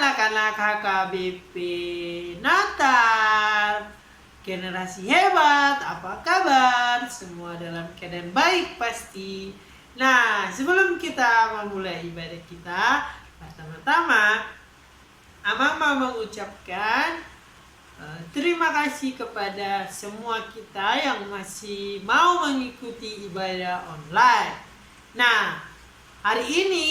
anak-anak HKBP Natal, generasi hebat, apa kabar? Semua dalam keadaan baik pasti. Nah, sebelum kita memulai ibadah kita, pertama-tama Amang mau mengucapkan terima kasih kepada semua kita yang masih mau mengikuti ibadah online. Nah, hari ini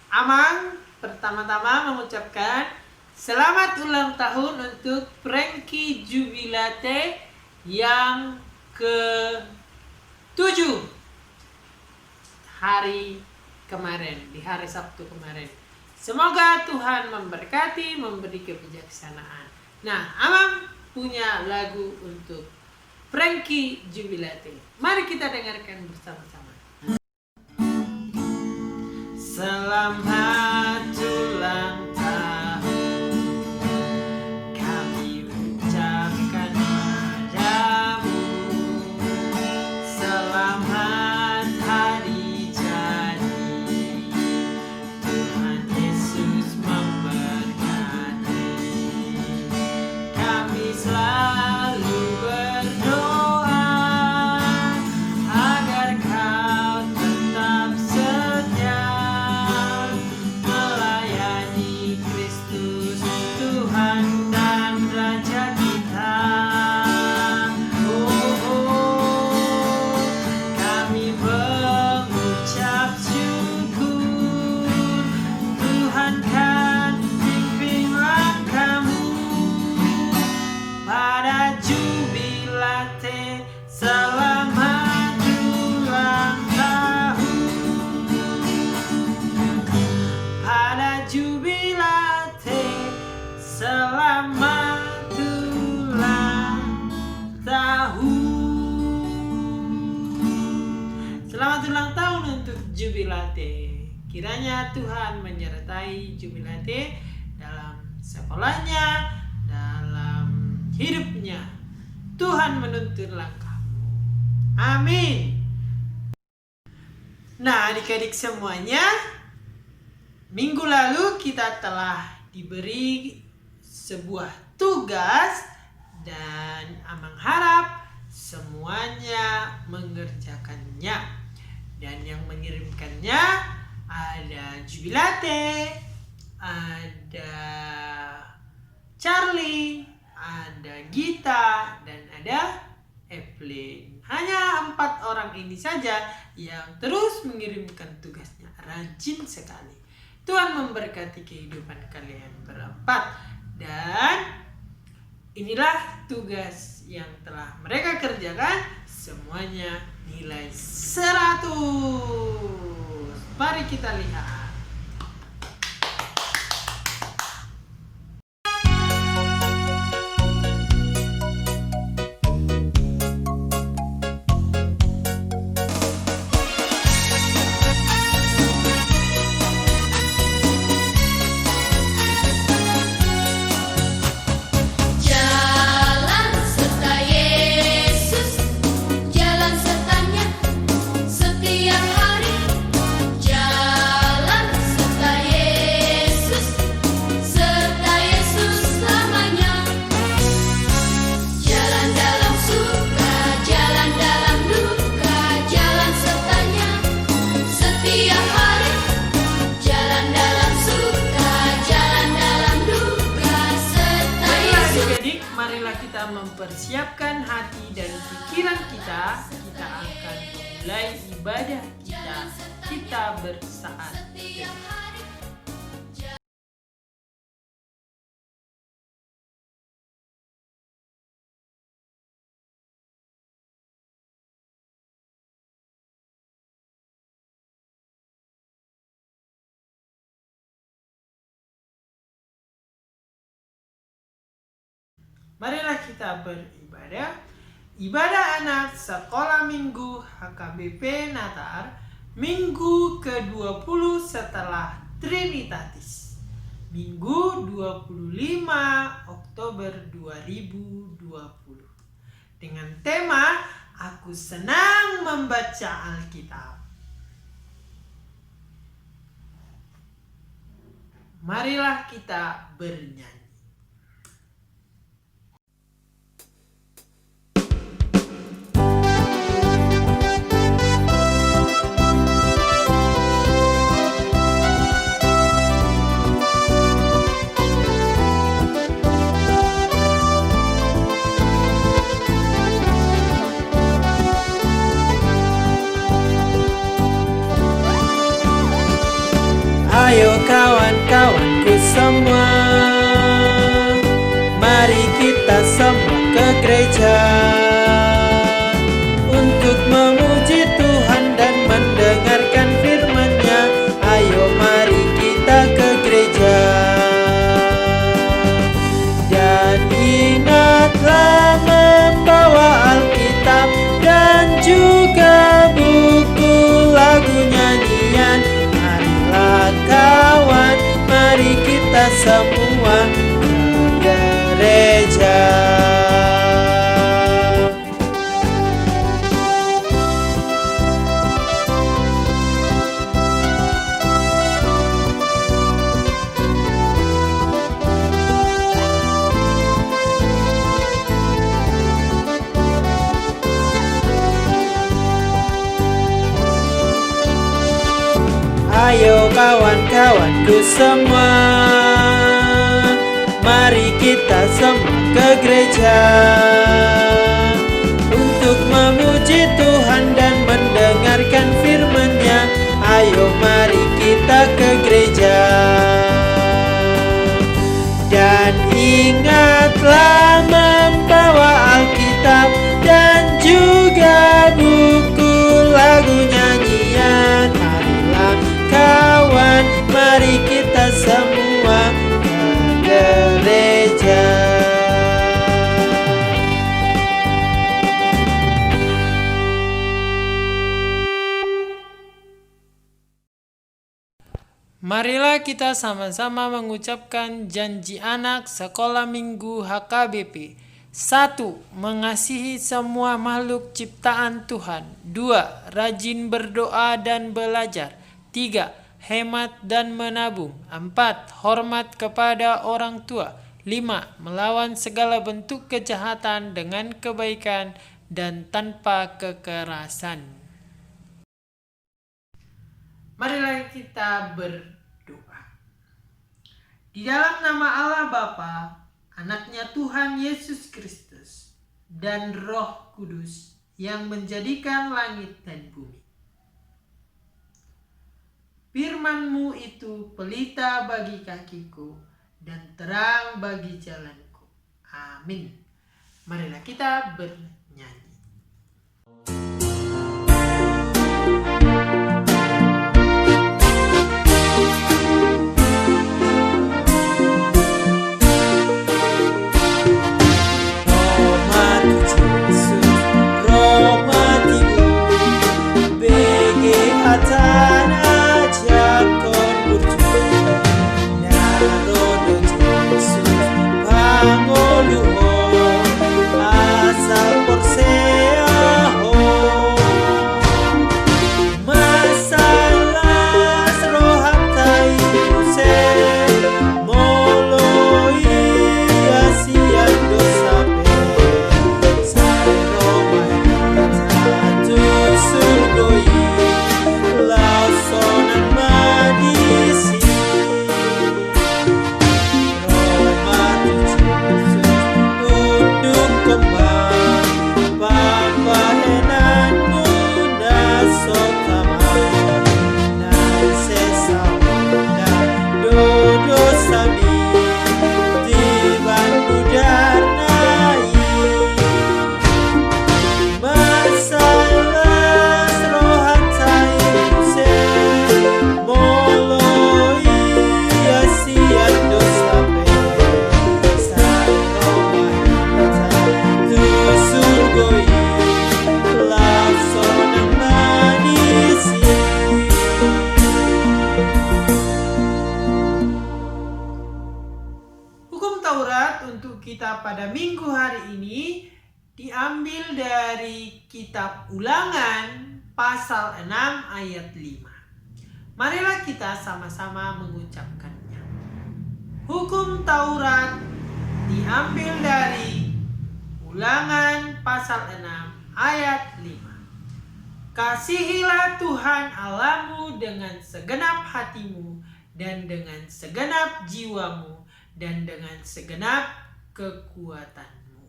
Amang pertama-tama mengucapkan selamat ulang tahun untuk Frankie Jubilate yang ke-7 hari kemarin, di hari Sabtu kemarin. Semoga Tuhan memberkati, memberi kebijaksanaan. Nah, Amang punya lagu untuk Frankie Jubilate. Mari kita dengarkan bersama-sama. Selamat ulang tahun, kami ucapkan padamu. Selamat hari jadi, Tuhan Yesus memberkati. Kami selalu berdoa agar kau tetap setia melayani Kristus, Tuhan dan Raja kita. Kami mengucap syukur, Tuhan kan pimpin langkahmu pada Jubilate. Selamat ulang tahun pada Jubilate. Selamat ulang tahun. Selamat ulang tahun untuk Jubilate. Kiranya Tuhan menyertai Jubilate dalam sekolahnya, dalam hidupnya. Tuhan menuntun langkahmu. Amin. Nah, adik-adik semuanya, minggu lalu kita telah diberi sebuah tugas dan Amang harap semuanya mengerjakannya. Dan yang mengirimkannya ada Jubilate, ada Charlie, ada Gita, dan ada Evelyn. Hanya 4 orang ini saja yang terus mengirimkan tugasnya. Rajin sekali. Tuhan memberkati kehidupan kalian berempat. Dan inilah tugas yang telah mereka kerjakan. Semuanya nilai 100. Mari kita lihat. Jalan serta Yesus, jalan sertanya setiap hari. Jalan serta Yesus selamanya. Jalan dalam suka, jalan dalam duka, jalan sertanya setiap hari. Jalan dalam suka, jalan dalam duka, serta Baiklah Yesus. adik-adik, marilah kita mempersiapkan hati dan pikiran kita. Kita akan memulai ibadah kita. Kita bersaat teduh. Marilah kita beribadah. Ibadah anak sekolah minggu HKBP Natal, minggu ke-20 setelah Trinitatis. Minggu 25 Oktober 2020. Dengan tema Aku Senang Membaca Alkitab. marilah kita bernyanyi. Ayo kawan-kawanku semua, mari kita semua ke gereja untuk memuji Tuhan dan mendengarkan firman-Nya. Ayo mari kita ke gereja. Dan ingatlah membawa Alkitab dan juga buku lagu nyanyian. Marilah kawan, mari kita semua ke gereja. Ayo kawan-kawanku semua, mari kita semua ke gereja untuk memuji Tuhan dan mendengarkan firman-Nya. Ayo mari kita ke gereja. Dan ingatlah membawa Alkitab dan juga buku lagu nyanyian. Marilah kawan, mari kita semua ke gereja. Marilah kita sama-sama mengucapkan janji anak sekolah minggu HKBP. 1. Mengasihi semua makhluk ciptaan Tuhan. 2. Rajin berdoa dan belajar. 3. Hemat dan menabung. 4. Hormat kepada orang tua. 5. Melawan segala bentuk kejahatan dengan kebaikan dan tanpa kekerasan. Marilah kita berdoa. Di dalam nama Allah Bapa, Anaknya Tuhan Yesus Kristus, dan Roh Kudus yang menjadikan langit dan bumi. Firman-Mu itu pelita bagi kakiku dan terang bagi jalanku. Amin. Marilah kita bernyanyi. kita pada minggu hari ini diambil dari kitab Ulangan pasal 6 ayat 5. Marilah kita sama-sama mengucapkannya. Hukum Taurat diambil dari Ulangan pasal 6 ayat 5. Kasihilah Tuhan Allahmu dengan segenap hatimu dan dengan segenap jiwamu dan dengan segenap kekuatanmu.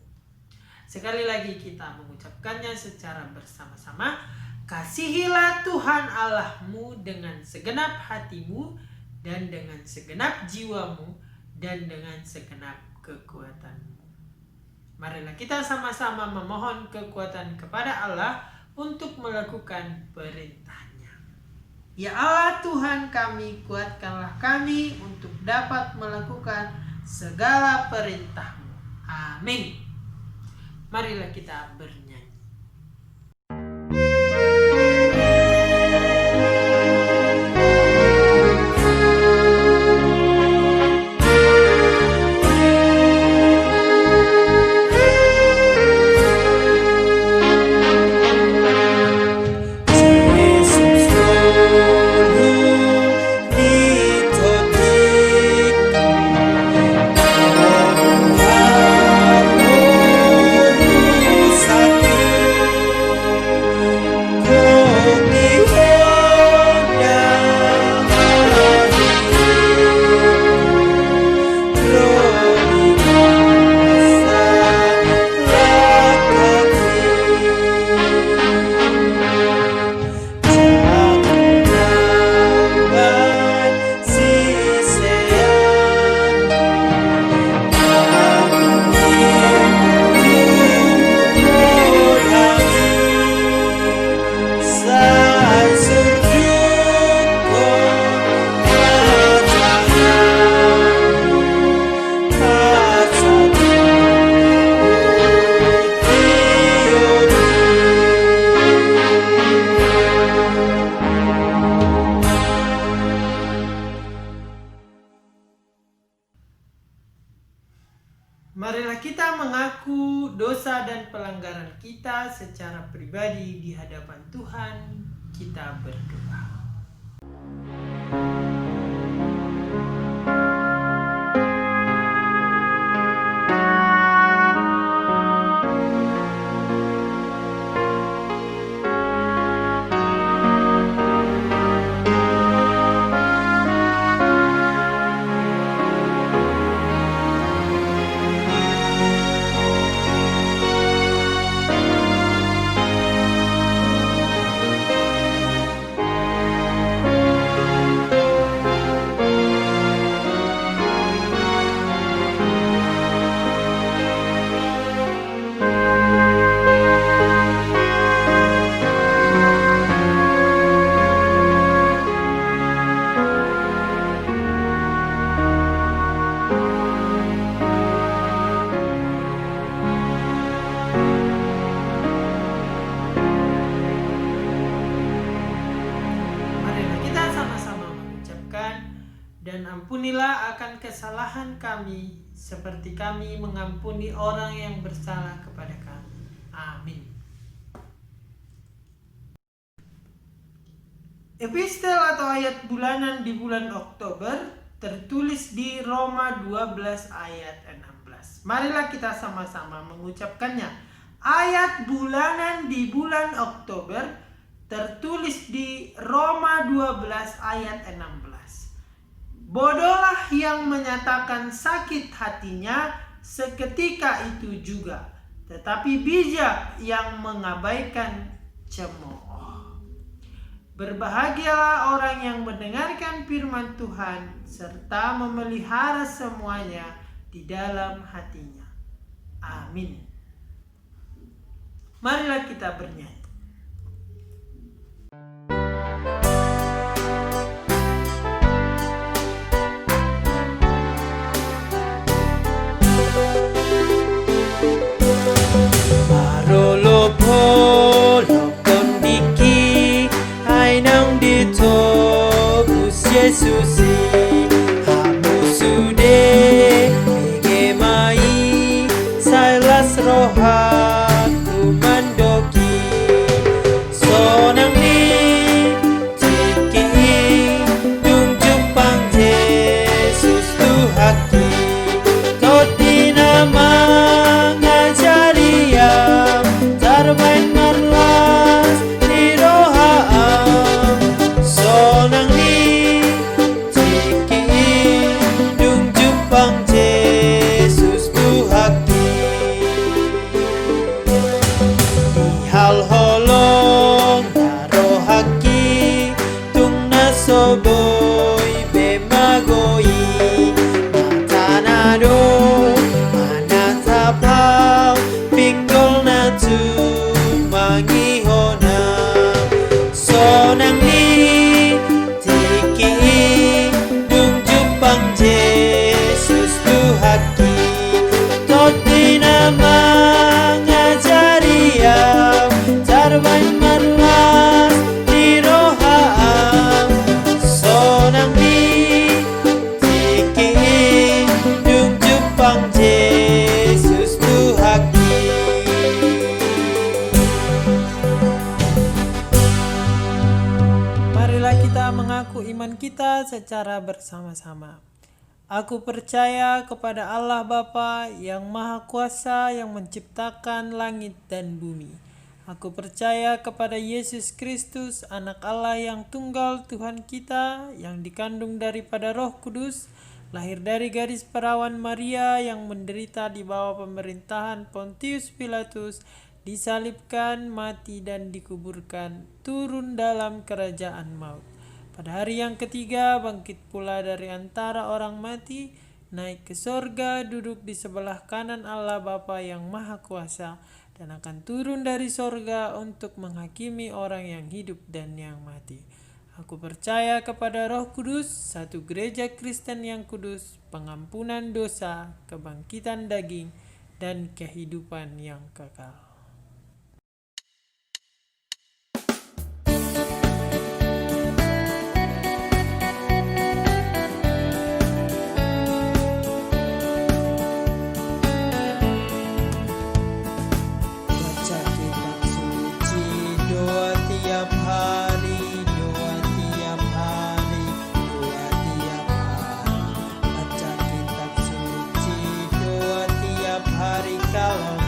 Sekali lagi kita mengucapkannya secara bersama-sama. Kasihilah Tuhan Allahmu dengan segenap hatimu dan dengan segenap jiwamu dan dengan segenap kekuatanmu. Marilah kita sama-sama memohon kekuatan kepada Allah untuk melakukan perintah-Nya. Ya Allah Tuhan kami, kuatkanlah kami untuk dapat melakukan segala perintah-Mu. Amin. Marilah kita bernyanyi. Marilah kita mengaku dosa dan pelanggaran kita secara pribadi di hadapan Tuhan. Kita berdoa. Dan ampunilah akan kesalahan kami, seperti kami mengampuni orang yang bersalah kepada kami. Amin. Epistel atau ayat bulanan di bulan Oktober tertulis di Roma 12 ayat 16. Marilah kita sama-sama mengucapkannya. Ayat bulanan di bulan Oktober tertulis di Roma 12 ayat 16. Bodohlah yang menyatakan sakit hatinya seketika itu juga, tetapi bijak yang mengabaikan cemooh. Berbahagialah orang yang mendengarkan firman Tuhan serta memelihara semuanya di dalam hatinya. Amin. Marilah kita bernyanyi. Marolo polo kondiki ainang ditobus Yesusi hamu sude megemai sailas rohat kumandoki moi matanado manatapau pinggol na tumangihona sonang ni tiki dung jupang Jesus tuhaki toti nama ngajari au tarbain marlas di rohaam sonang ni tiki dung jupang Jesus tuhaki. Marilah kita mengaku iman kita secara bersama-sama. Aku percaya kepada Allah Bapa yang Maha Kuasa yang menciptakan langit dan bumi. Aku percaya kepada Yesus Kristus, anak Allah yang tunggal Tuhan kita, yang dikandung daripada Roh Kudus, lahir dari gadis perawan Maria, yang menderita di bawah pemerintahan Pontius Pilatus, disalibkan, mati dan dikuburkan, turun dalam kerajaan maut. Pada hari yang ketiga bangkit pula dari antara orang mati, naik ke sorga, duduk di sebelah kanan Allah Bapa yang Maha Kuasa, dan akan turun dari sorga untuk menghakimi orang yang hidup dan yang mati. Aku percaya kepada Roh Kudus, satu gereja Kristen yang kudus, pengampunan dosa, kebangkitan daging, dan kehidupan yang kekal. Baca kitab suci, doa tiap hari, doa tiap hari, doa tiap hari. Baca kitab suci, doa tiap hari kalau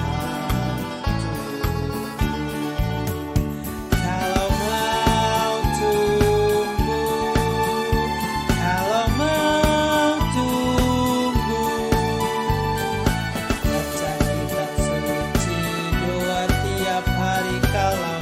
mau tumbuh, kalau mau tumbuh. Baca kitab suci, doa tiap hari kalau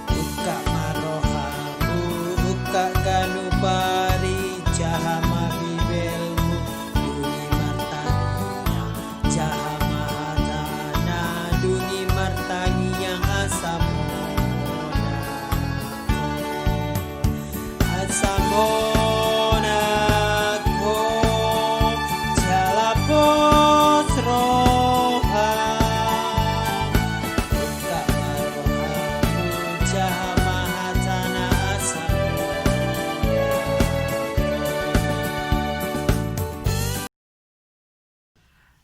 buka marohamu, buka ganubari, jahama bibelmu, dungi martaninya, jahama hatana, dungi martani yang asamonako, jalapos roham, buka marohamu, jahama hatana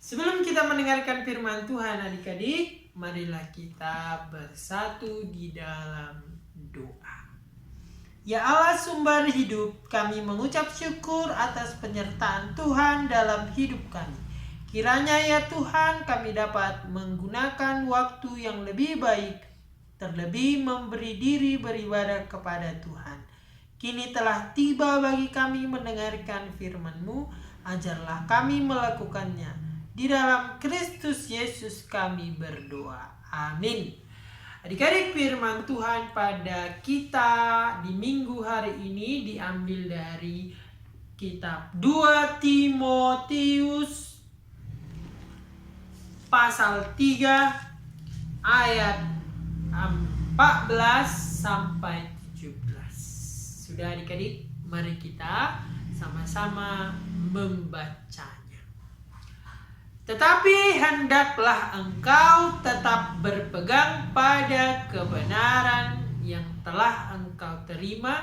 Sebelum kita mendengarkan firman Tuhan adik-adik, marilah kita bersatu di dalam doa. Ya Allah sumber hidup, kami mengucap syukur atas penyertaan Tuhan dalam hidup kami. Kiranya ya Tuhan kami dapat menggunakan waktu yang lebih baik, terlebih memberi diri beribadah kepada Tuhan. Kini telah tiba bagi kami mendengarkan firman-Mu, ajarlah kami melakukannya. Di dalam Kristus Yesus kami berdoa. Amin. Adik-adik, firman Tuhan pada kita di minggu hari ini diambil dari kitab 2 Timotius pasal 3 ayat 14 sampai 17. Sudah adik-adik, mari kita sama-sama membacanya. Tetapi hendaklah engkau tetap berpegang pada kebenaran yang telah engkau terima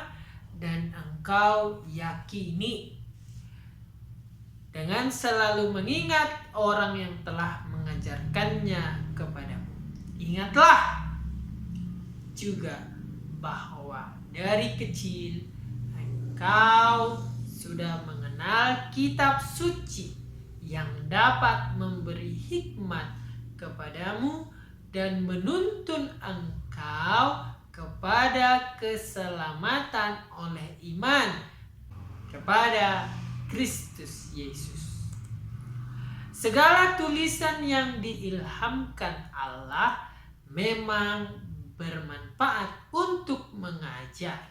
dan engkau yakini, dengan selalu mengingat orang yang telah mengajarkannya kepadamu. Ingatlah juga bahwa dari kecil engkau sudah mengenal kitab suci yang dapat memberi hikmat kepadamu dan menuntun engkau kepada keselamatan oleh iman kepada Kristus Yesus. Segala tulisan yang diilhamkan Allah memang bermanfaat untuk mengajar,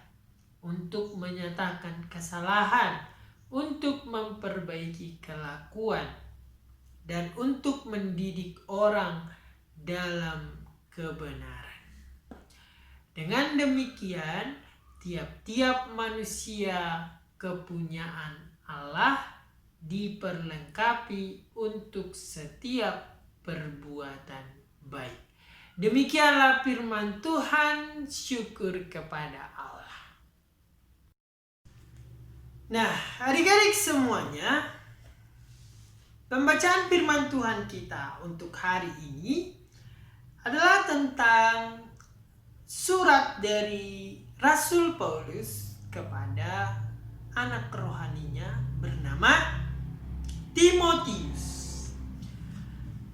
untuk menyatakan kesalahan, untuk memperbaiki kelakuan, dan untuk mendidik orang dalam kebenaran. Dengan demikian, tiap-tiap manusia kepunyaan Allah diperlengkapi untuk setiap perbuatan baik. Demikianlah firman Tuhan, syukur kepada Allah. Nah, adik-adik semuanya, pembacaan firman Tuhan kita untuk hari ini adalah tentang surat dari Rasul Paulus kepada anak rohaninya bernama Timotius.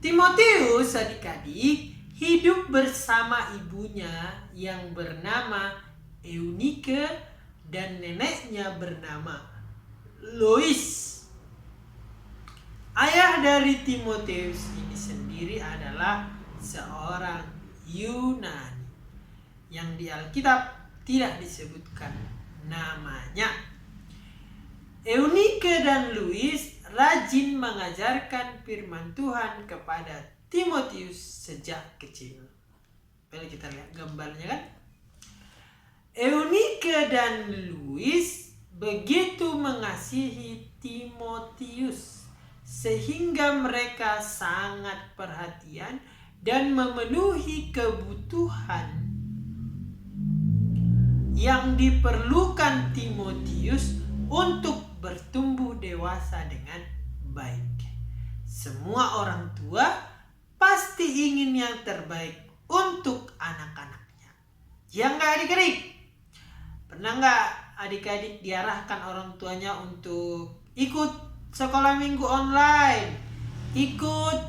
Timotius, adik-adik, hidup bersama ibunya yang bernama Eunike dan neneknya bernama Lois. Ayah dari Timotius ini sendiri adalah seorang Yunani yang di Alkitab tidak disebutkan namanya. Eunike dan Lois rajin mengajarkan firman Tuhan kepada Timotius sejak kecil. Boleh kita lihat gambarnya kan? Eunike dan Lois begitu mengasihi Timotius sehingga mereka sangat perhatian dan memenuhi kebutuhan yang diperlukan Timotius untuk bertumbuh dewasa dengan baik. Semua orang tua pasti ingin yang terbaik untuk anak-anaknya. Ya enggak adik-adik? Pernah enggak adik-adik diarahkan orang tuanya untuk ikut sekolah minggu online, ikut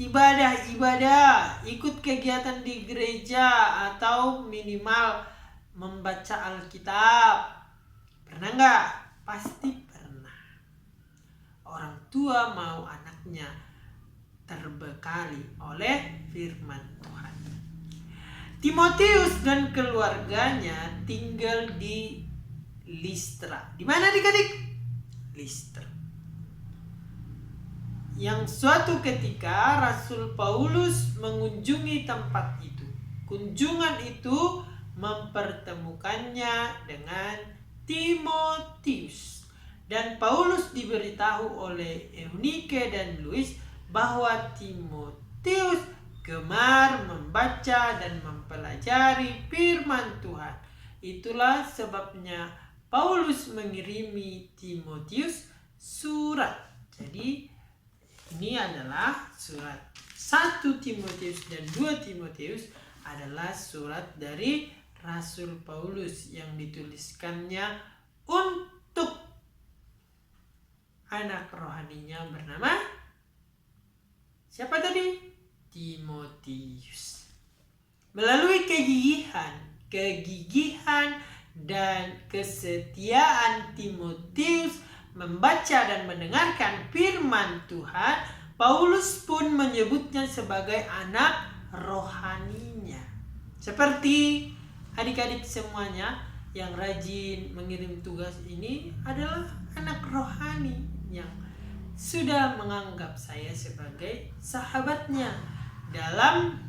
ibadah-ibadah, ikut kegiatan di gereja, atau minimal membaca Alkitab? Pernah enggak? Pasti pernah. Orang tua mau anaknya terbekali oleh firman Tuhan. Timotius dan keluarganya tinggal di Listra. Di mana adik-adik? Listra. Yang suatu ketika Rasul Paulus mengunjungi tempat itu. Kunjungan itu mempertemukannya dengan Timotius, dan Paulus diberitahu oleh Eunike dan Lois bahwa Timotius gemar membaca dan mempelajari firman Tuhan. Itulah sebabnya Paulus mengirimi Timotius surat. Jadi ini adalah surat 1 Timotius dan 2 Timotius adalah surat dari Rasul Paulus yang dituliskannya untuk anak rohaninya bernama siapa tadi? Timotius. Melalui kegigihan dan kesetiaan Timotius membaca dan mendengarkan firman Tuhan, Paulus pun menyebutnya sebagai anak rohaninya. Seperti adik-adik semuanya yang rajin mengirim tugas ini adalah anak rohani yang sudah menganggap saya sebagai sahabatnya dalam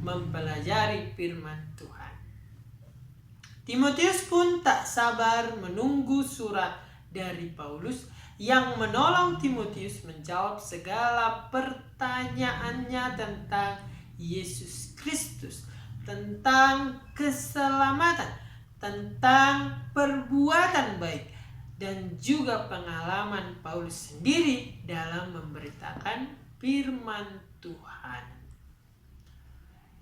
mempelajari firman Tuhan. Timotius pun tak sabar menunggu surat dari Paulus yang menolong Timotius menjawab segala pertanyaannya tentang Yesus Kristus, tentang keselamatan, tentang perbuatan baik, dan juga pengalaman Paulus sendiri dalam memberitakan firman Tuhan.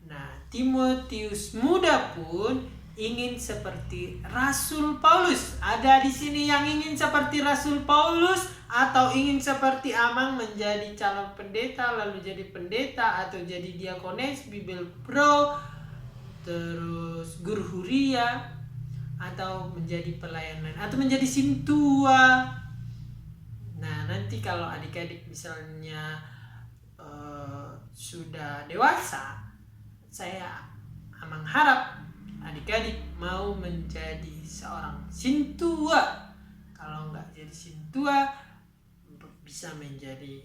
Nah, Timotius muda pun ingin seperti Rasul Paulus. Ada di sini yang ingin seperti Rasul Paulus atau ingin seperti Amang menjadi calon pendeta, lalu jadi pendeta, atau jadi diakones, Bible Pro, terus guru huria, atau menjadi pelayanan, atau menjadi sintua. Nah, nanti kalau adik-adik misalnya sudah dewasa, saya mengharap adik-adik mau menjadi seorang sintua. Kalau nggak jadi sintua, bisa menjadi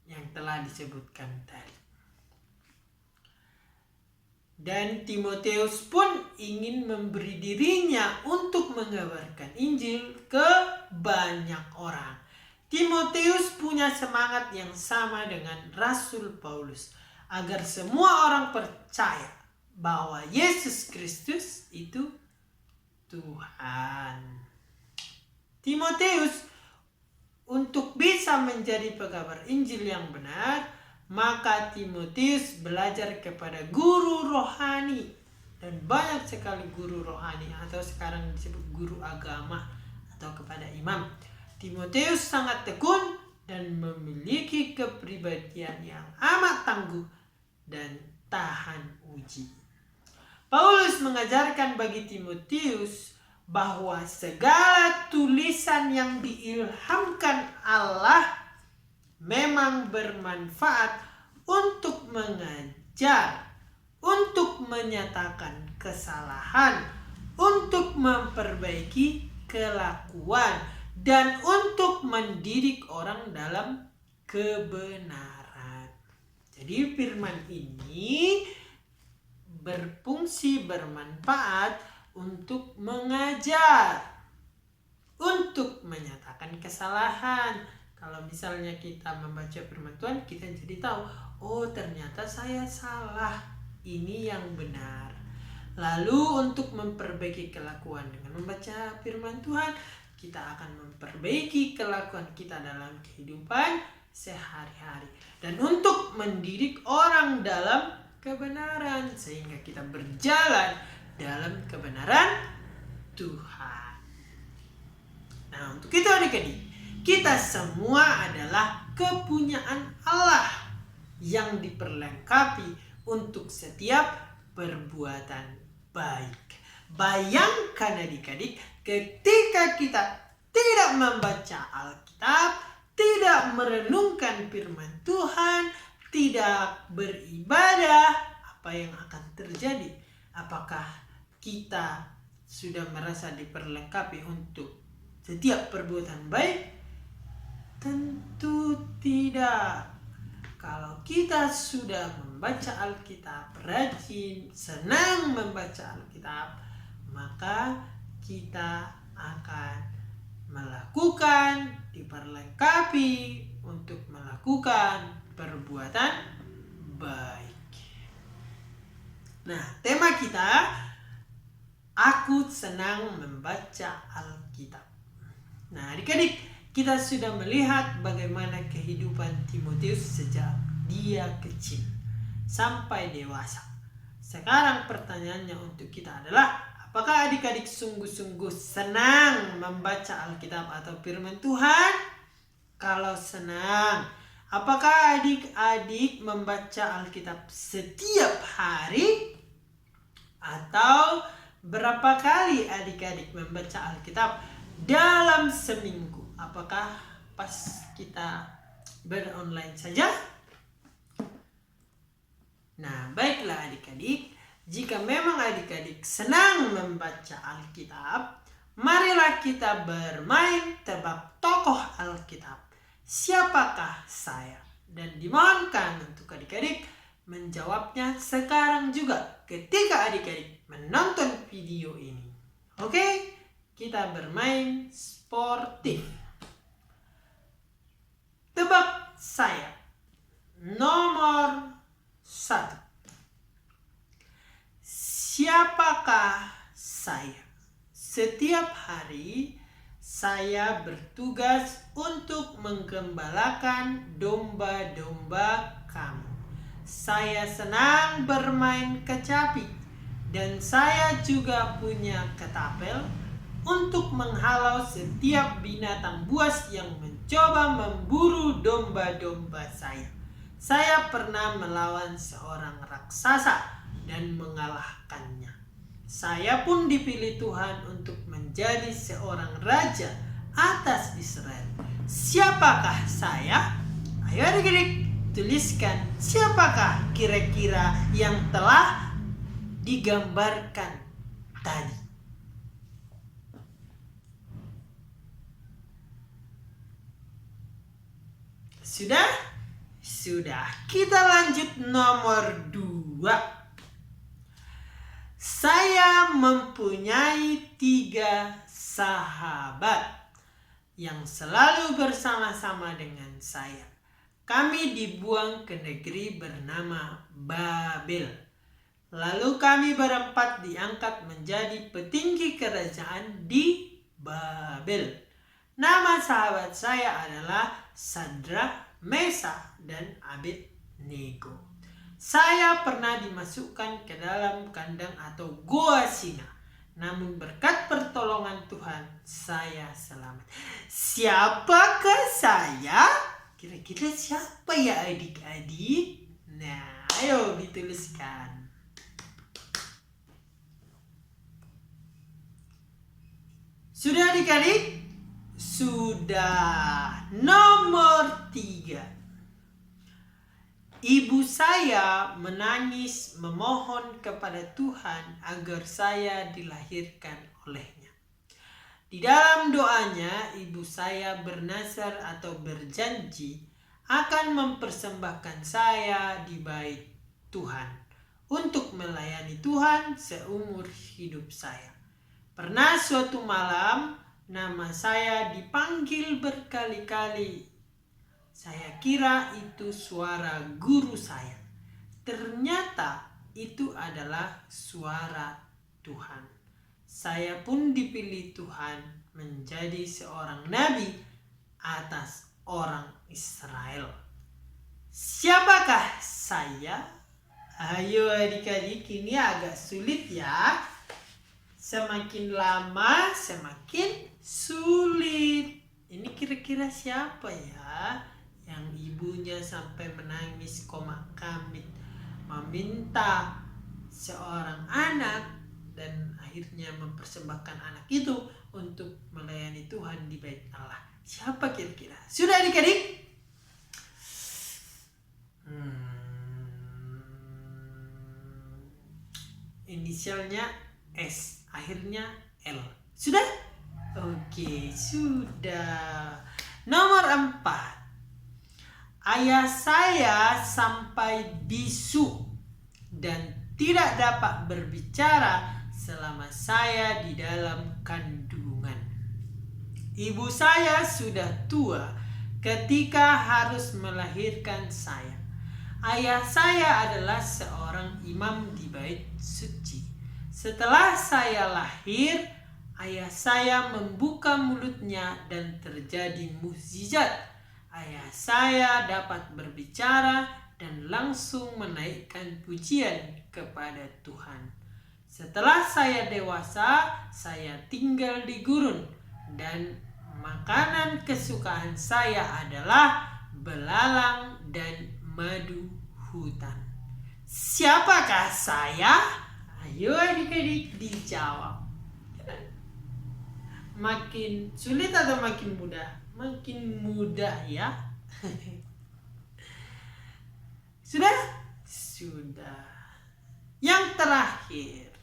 yang telah disebutkan tadi. Dan Timotius pun ingin memberi dirinya untuk mengabarkan Injil ke banyak orang. Timotius punya semangat yang sama dengan Rasul Paulus, agar semua orang percaya bahwa Yesus Kristus itu Tuhan. Timotius untuk bisa menjadi pekabar Injil yang benar, maka Timotius belajar kepada guru rohani. Dan banyak sekali guru rohani, atau sekarang disebut guru agama, atau kepada imam. Timotius sangat tekun dan memiliki kepribadian yang amat tangguh dan tahan uji. Paulus mengajarkan bagi Timotius bahwa segala tulisan yang diilhamkan Allah memang bermanfaat untuk mengajar, untuk menyatakan kesalahan, untuk memperbaiki kelakuan, dan untuk mendidik orang dalam kebenaran. Jadi firman ini berfungsi, bermanfaat untuk mengajar, untuk menyatakan kesalahan. Kalau misalnya kita membaca firman Tuhan, kita jadi tahu, oh ternyata saya salah, ini yang benar. Lalu untuk memperbaiki kelakuan, dengan membaca firman Tuhan, kita akan memperbaiki kelakuan kita dalam kehidupan sehari-hari. Dan untuk mendidik orang dalam kebenaran, sehingga kita berjalan dalam kebenaran Tuhan. Nah, untuk itu adik-adik, kita semua adalah kepunyaan Allah yang diperlengkapi untuk setiap perbuatan baik. Bayangkan adik-adik, ketika kita tidak membaca Alkitab, tidak merenungkan firman Tuhan, tidak beribadah, apa yang akan terjadi? Apakah kita sudah merasa diperlengkapi untuk setiap perbuatan baik? Tentu tidak. Kalau kita sudah membaca Alkitab, rajin, senang membaca Alkitab, maka kita akan melakukan, diperlengkapi untuk melakukan perbuatan baik. Nah, tema kita, aku senang membaca Alkitab. Nah, adik-adik, kita sudah melihat bagaimana kehidupan Timotius sejak dia kecil sampai dewasa. Sekarang pertanyaannya untuk kita adalah, apakah adik-adik sungguh-sungguh senang membaca Alkitab atau firman Tuhan? Kalau senang, apakah adik-adik membaca Alkitab setiap hari? Atau berapa kali adik-adik membaca Alkitab dalam seminggu? Apakah pas kita beronline saja? Nah, baiklah adik-adik, jika memang adik-adik senang membaca Alkitab, marilah kita bermain tebak tokoh Alkitab. Siapakah saya? Dan dimohonkan untuk adik-adik menjawabnya sekarang juga ketika adik-adik menonton video ini. Oke? Kita bermain sportif. Tebak saya. Nomor 1. Siapakah saya? Setiap hari saya bertugas untuk menggembalakan domba-domba kamu. Saya senang bermain kecapi, dan saya juga punya ketapel untuk menghalau setiap binatang buas yang mencoba memburu domba-domba saya. Saya pernah melawan seorang raksasa dan mengalahkannya. Saya pun dipilih Tuhan untuk menjadi seorang raja atas Israel. Siapakah saya? Ayo adik-adik, tuliskan siapakah kira-kira yang telah digambarkan tadi. Sudah? Sudah. Kita lanjut nomor 2. Saya mempunyai 3 sahabat yang selalu bersama-sama dengan saya. Kami dibuang ke negeri bernama Babel. Lalu kami berempat diangkat menjadi petinggi kerajaan di Babel. Nama sahabat saya adalah Sadrak, Mesak, dan Abednego. Saya pernah dimasukkan ke dalam kandang atau goa singa. Namun berkat pertolongan Tuhan, saya selamat. Siapakah saya? Kira-kira siapa ya adik-adik? Nah, ayo dituliskan. Sudah adik-adik? Sudah. Nomor 3. Ibu saya menangis memohon kepada Tuhan agar saya dilahirkan olehnya. Di dalam doanya, ibu saya bernazar atau berjanji akan mempersembahkan saya di bait Tuhan untuk melayani Tuhan seumur hidup saya. Pernah suatu malam, nama saya dipanggil berkali-kali. Saya kira itu suara guru saya. Ternyata itu adalah suara Tuhan. Saya pun dipilih Tuhan menjadi seorang nabi atas orang Israel. Siapakah saya? Ayo adik-adik, ini agak sulit ya. Semakin lama semakin sulit. Ini kira-kira siapa ya? Yang ibunya sampai menangis komak-kamit meminta seorang anak dan akhirnya mempersembahkan anak itu untuk melayani Tuhan di bait Allah. Siapa kira-kira? Sudah adik-adik? Inisialnya S, akhirnya L. Sudah? Oke, sudah. Nomor 4. Ayah saya sampai bisu dan tidak dapat berbicara selama saya di dalam kandungan. Ibu saya sudah tua ketika harus melahirkan saya. Ayah saya adalah seorang imam di bait suci. Setelah saya lahir, ayah saya membuka mulutnya dan terjadi mukjizat. Ayah saya dapat berbicara dan langsung menaikkan pujian kepada Tuhan. Setelah saya dewasa, saya tinggal di gurun dan makanan kesukaan saya adalah belalang dan madu hutan. Siapakah saya? Ayo adik-adik dijawab. Makin sulit atau makin mudah? Makin mudah ya. Sudah? Sudah. Yang terakhir.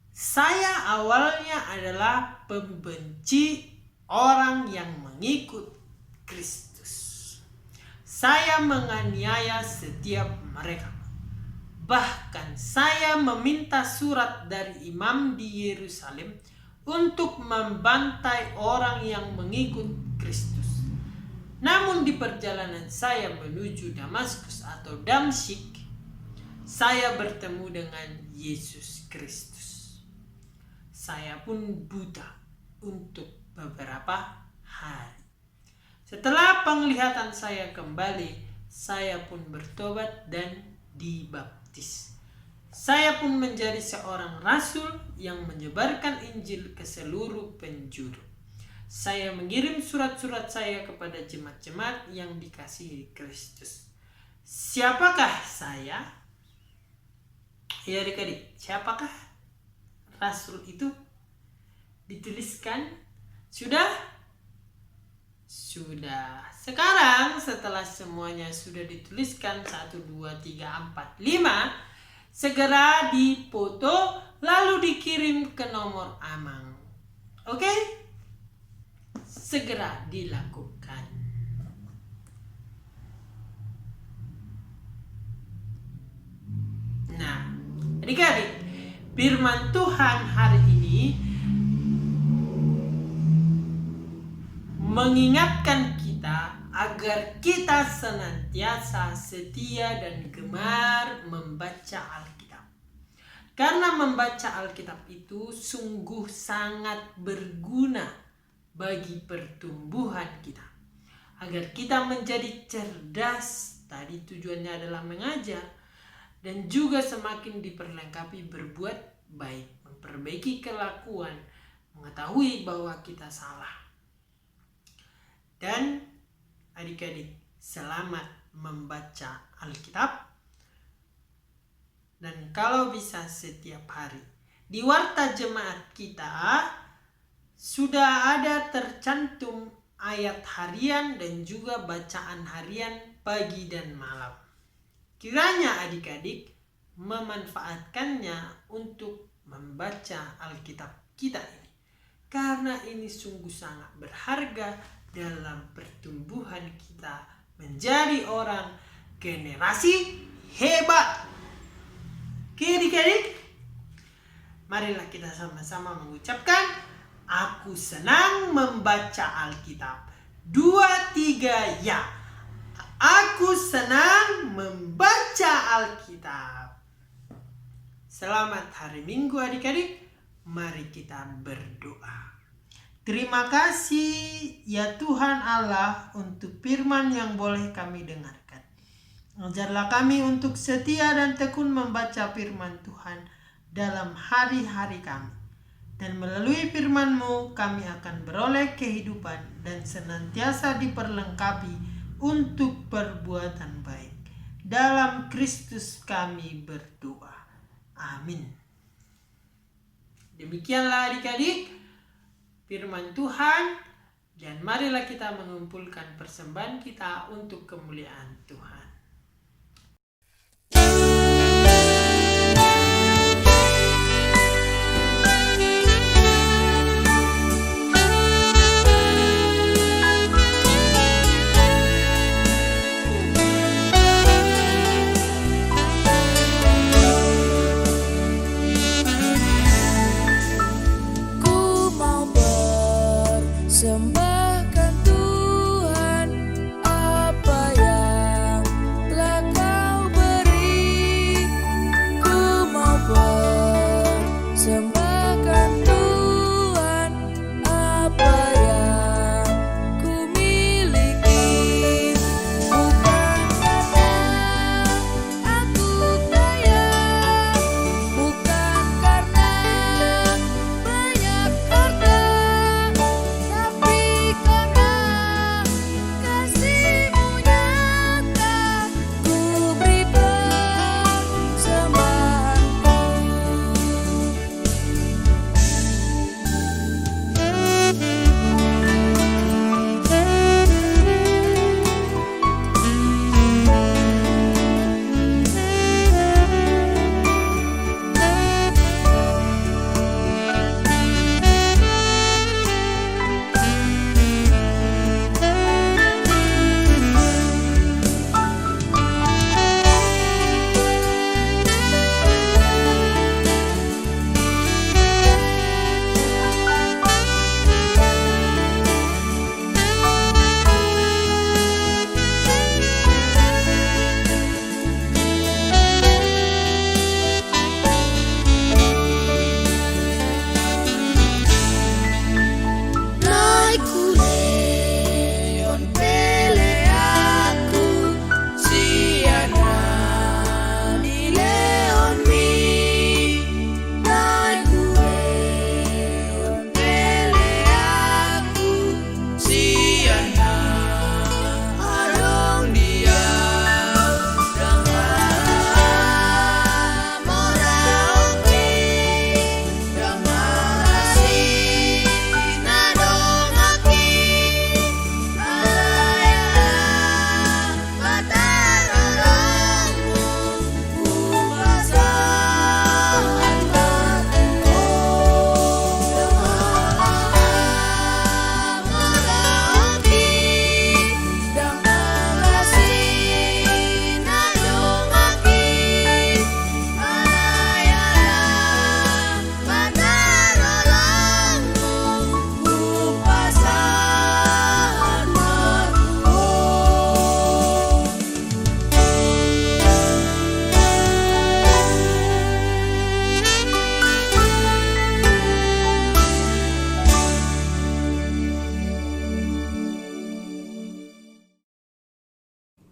Saya awalnya adalah pembenci orang yang mengikut Kristus. Saya menganiaya setiap mereka. Bahkan saya meminta surat dari imam di Yerusalem untuk membantai orang yang mengikut Kristus. Namun di perjalanan saya menuju Damaskus atau Damsyik, saya bertemu dengan Yesus Kristus. Saya pun buta untuk beberapa hari. Setelah penglihatan saya kembali, saya pun bertobat dan dibaptis. Saya pun menjadi seorang rasul yang menyebarkan Injil ke seluruh penjuru. Saya mengirim surat-surat saya kepada jemaat-jemaat yang dikasihi Kristus. Siapakah saya? Ya adik-adik, siapakah rasul itu? dituliskan? Sudah? Sudah. Sekarang setelah semuanya sudah dituliskan 1, 2, 3, 4, 5, segera dipoto lalu dikirim ke nomor Amang. Oke? Segera dilakukan. Nah, adik-adik, firman Tuhan hari ini mengingatkan kita agar kita senantiasa setia dan gemar membaca Alkitab. Karena membaca Alkitab itu sungguh sangat berguna bagi pertumbuhan kita. Agar kita menjadi cerdas, tadi tujuannya adalah mengajar, dan juga semakin diperlengkapi berbuat baik, memperbaiki kelakuan, mengetahui bahwa kita salah. Dan adik-adik, selamat membaca Alkitab. Dan kalau bisa setiap hari. Di warta jemaat kita sudah ada tercantum ayat harian dan juga bacaan harian pagi dan malam. Kiranya adik-adik memanfaatkannya untuk membaca Alkitab kita ini. Karena ini sungguh sangat berharga dalam pertumbuhan kita menjadi orang generasi hebat. Oke adik-adik, marilah kita sama-sama mengucapkan, aku senang membaca Alkitab. 2, 3, ya. Aku senang membaca Alkitab. Selamat hari Minggu adik-adik. Mari kita berdoa. Terima kasih ya Tuhan Allah untuk firman yang boleh kami dengarkan. Ajarlah kami untuk setia dan tekun membaca firman Tuhan dalam hari-hari kami. Dan melalui firman-Mu kami akan beroleh kehidupan dan senantiasa diperlengkapi untuk perbuatan baik. Dalam Kristus kami berdoa. Amin. Demikianlah adik-adik firman Tuhan, dan marilah kita mengumpulkan persembahan kita untuk kemuliaan Tuhan. Sembahkan Tuhan apa yang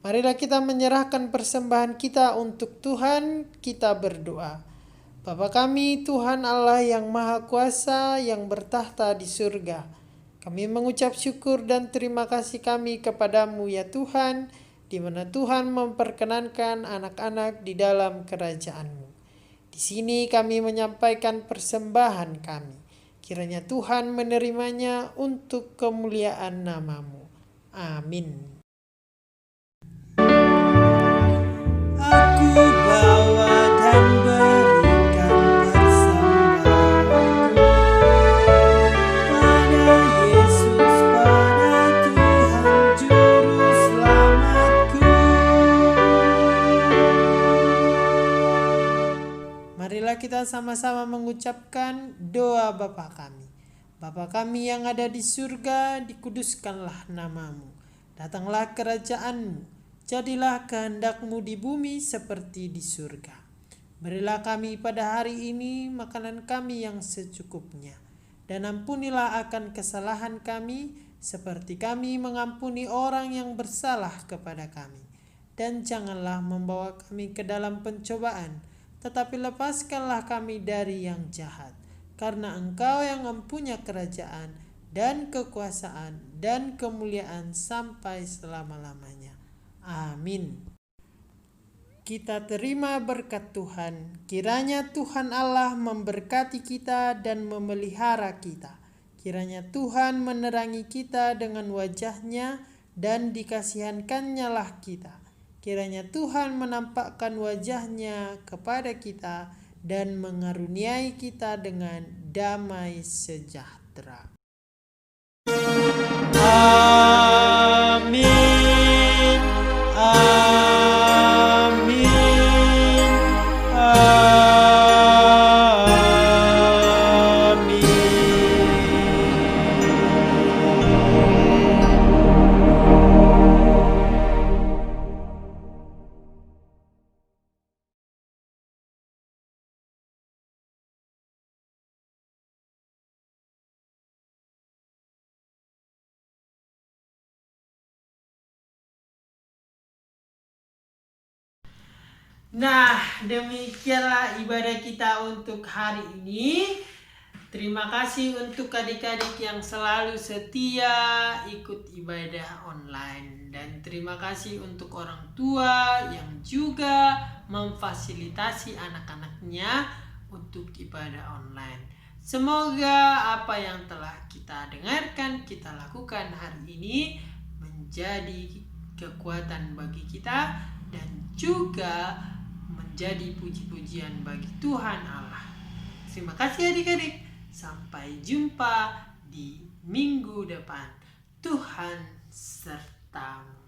Marilah kita menyerahkan persembahan kita untuk Tuhan, kita berdoa. Bapa kami, Tuhan Allah yang Maha Kuasa, yang bertahta di surga. Kami mengucap syukur dan terima kasih kami kepadamu ya Tuhan, di mana Tuhan memperkenankan anak-anak di dalam kerajaan-Mu. Di sini kami menyampaikan persembahan kami. Kiranya Tuhan menerimanya untuk kemuliaan nama-Mu. Amin. Aku bawa dan berikan persembahanku pada Yesus, pada Tuhan Juru Selamatku. Marilah kita sama-sama mengucapkan doa Bapa kami. Bapa kami yang ada di surga, dikuduskanlah nama-Mu. Datanglah kerajaan-Mu. Jadilah kehendak-Mu di bumi seperti di surga. Berilah kami pada hari ini makanan kami yang secukupnya. Dan ampunilah akan kesalahan kami, seperti kami mengampuni orang yang bersalah kepada kami. Dan janganlah membawa kami ke dalam pencobaan, tetapi lepaskanlah kami dari yang jahat. Karena Engkau yang mempunyai kerajaan dan kekuasaan dan kemuliaan sampai selama-lamanya. Amin. Kita terima berkat Tuhan. Kiranya Tuhan Allah memberkati kita dan memelihara kita. Kiranya Tuhan menerangi kita dengan wajah-Nya dan dikasihankan-Nya lah kita. Kiranya Tuhan menampakkan wajah-Nya kepada kita dan mengaruniai kita dengan damai sejahtera. Amin. Amin. Amin. Nah, demikianlah ibadah kita untuk hari ini. Terima kasih untuk adik-adik yang selalu setia ikut ibadah online. Dan terima kasih untuk orang tua yang juga memfasilitasi anak-anaknya untuk ibadah online. Semoga apa yang telah kita dengarkan, kita lakukan hari ini menjadi kekuatan bagi kita dan juga menjadi puji-pujian bagi Tuhan Allah. Terima kasih adik-adik. Sampai jumpa di minggu depan. Tuhan sertamu.